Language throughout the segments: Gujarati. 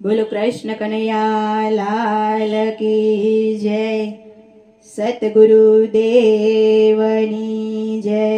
બોલો કૃષ્ણ કનૈયા લાલ કી જય, સતગુરુ દેવની જય.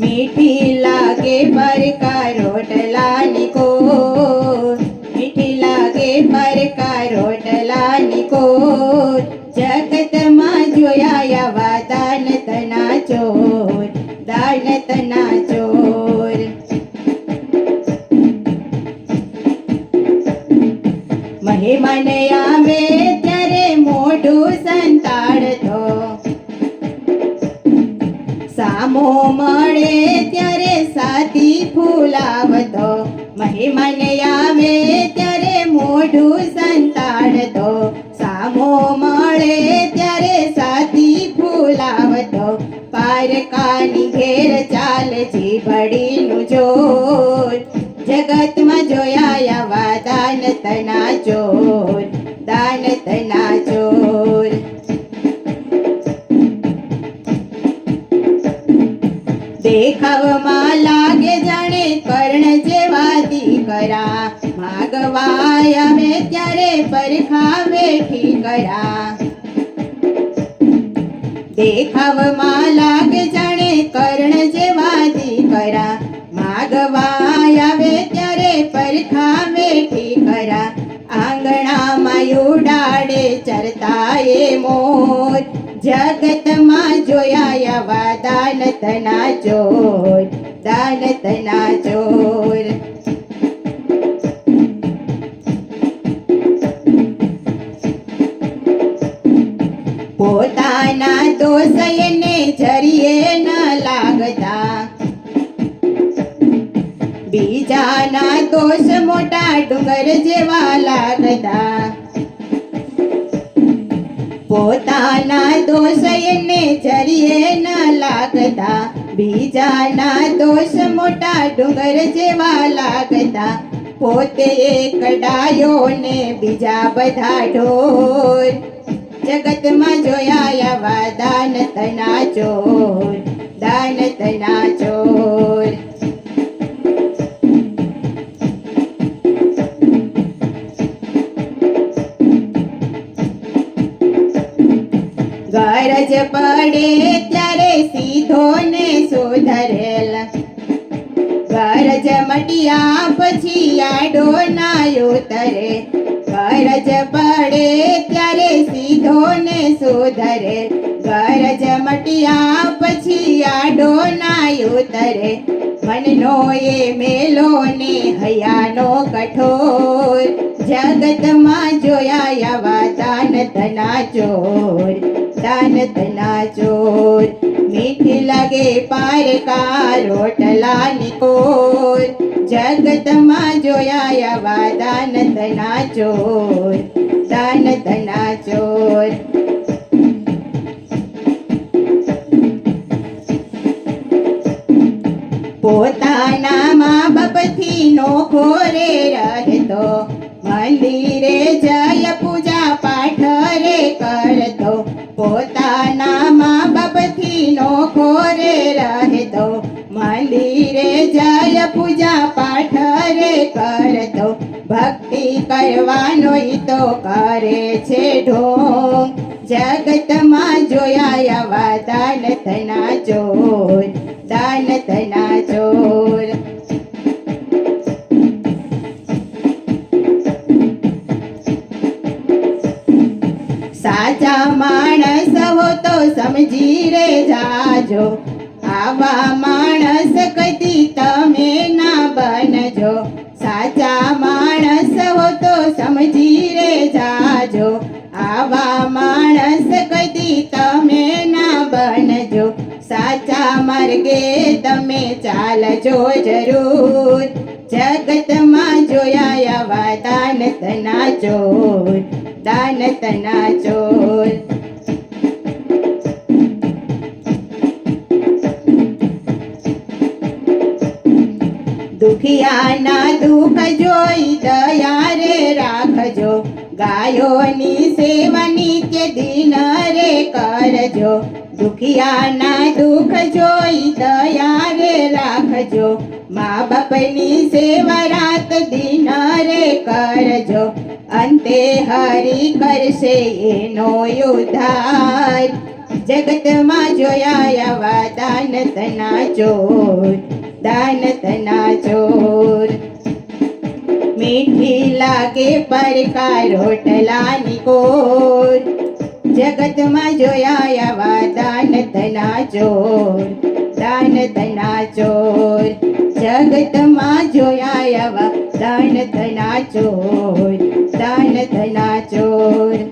મીઠી લાગે પરકા રોટલાની કોર, મીઠી લાગે પરકા રોટલાની કોર, જગતમાં જોયા આવા દાનતના ચોર, દાનતના ચોર. મહેમાન આવે ત્યારે મોઢું સંતાડતો, સામો મળે ત્યારે સાથી ફૂલાવતો. મહેમાન આવે ત્યારે મોઢું સંતાડતો, સામો મળે ત્યારે સાથી ફૂલાવતો. પારકાની ઘેર ચાલે જીભડીનું જોર, જગતમાં જોયા આવા દાનતના ચોર, દાનતના ચોર. દેખાવમાં લાગે જાણે કર્ણ જેવા દીકરા, માગવા આવે ત્યારે પરખાવે ઠીકરા. દેખાવમાં લાગે જાણે કર્ણ જેવા દીકરા, માગવા આવે ત્યારે પરખાવે ઠીકરા. આંગણામાં ઉડાડે ચરતા એ મોર, જગતમાં જોયા આવા દાનતના ચોર, દાનતના ચોર. પોતાના દોષ એને જરીએ ન લાગતા, બીજાના દોષ મોટા ડુંગર જેવા લાગતા. પોતાના દોષ એને જરીએ ન લાગતા, બીજાના દોષ મોટા ડુંગર જેવા લાગતા. પોતે કડાયો ને બીજા બધા ઢોર, જગતમાં જોયા આવા દાનતના ચોર, દાનતના ચોર. ગરજ પડે ત્યારે સીધો ને સુધરેલ, ગરજ મટ્યા પછી આડો ના ઉતરે. ગરજ પડે ત્યારે સીધો ને સુધરે, ગરજ મટ્યા પછી આડો ના ઉતરે. મનનો એ મેલો ને હૈયાનો કઠોર, જગતમાં જોયા આવા દાનતના ચોર, દાનતના ચોર. મીઠી લાગે પારકા રોટલાની કોર, જગતમાં જોયા આવા દાનતના ચોર, દાનતના ચોર. પોતાના મા બાપથી નોખો રે રહેતો, મંદિરે જય પૂજા પાઠ રે કરતો. પોતાના મા બાપથી નોખો રે રહેતો, મંદિરે જય પૂજા પાઠ રે કરતો. ભક્તિ કરવાનો ઈ તો કરે છે ઢોંગ, જગતમાં જોયા આવા દાનતના ચોર, દાનતના ચોર. સાચા માણસ હો તો સમજી રે જાજો, આવા માણસ કદી તમે ના બનજો. સાચા માણસ હો તો સમજી રે જાજો, આવા માણસ કદી તમે ના બનજો. સાચા માર્ગે તમે ચાલજો જરૂર, જગતમાં જોયા આવા દાનતના ચોર, દાનતના ચોર. દુખિયાના દુઃખ જોઈ દયા રે રાખજો, ગાયોની સેવા નિત્ય દિન રે કરજો દુખિયાના દુઃખ જોઈ દયા રે રાખજો મા બાપની સેવા રાત દિન રે કરજો અંતે હરિ કરશે એનો ઉદ્ધાર જગતમાં જોયા આવા દાન તના ચોર મીઠી લાગે પરકાર રોટલાની કોર જગતમાં જોયા આવા દાન તના ચોર જગતમાં જોયા આવા દાન તના ચોર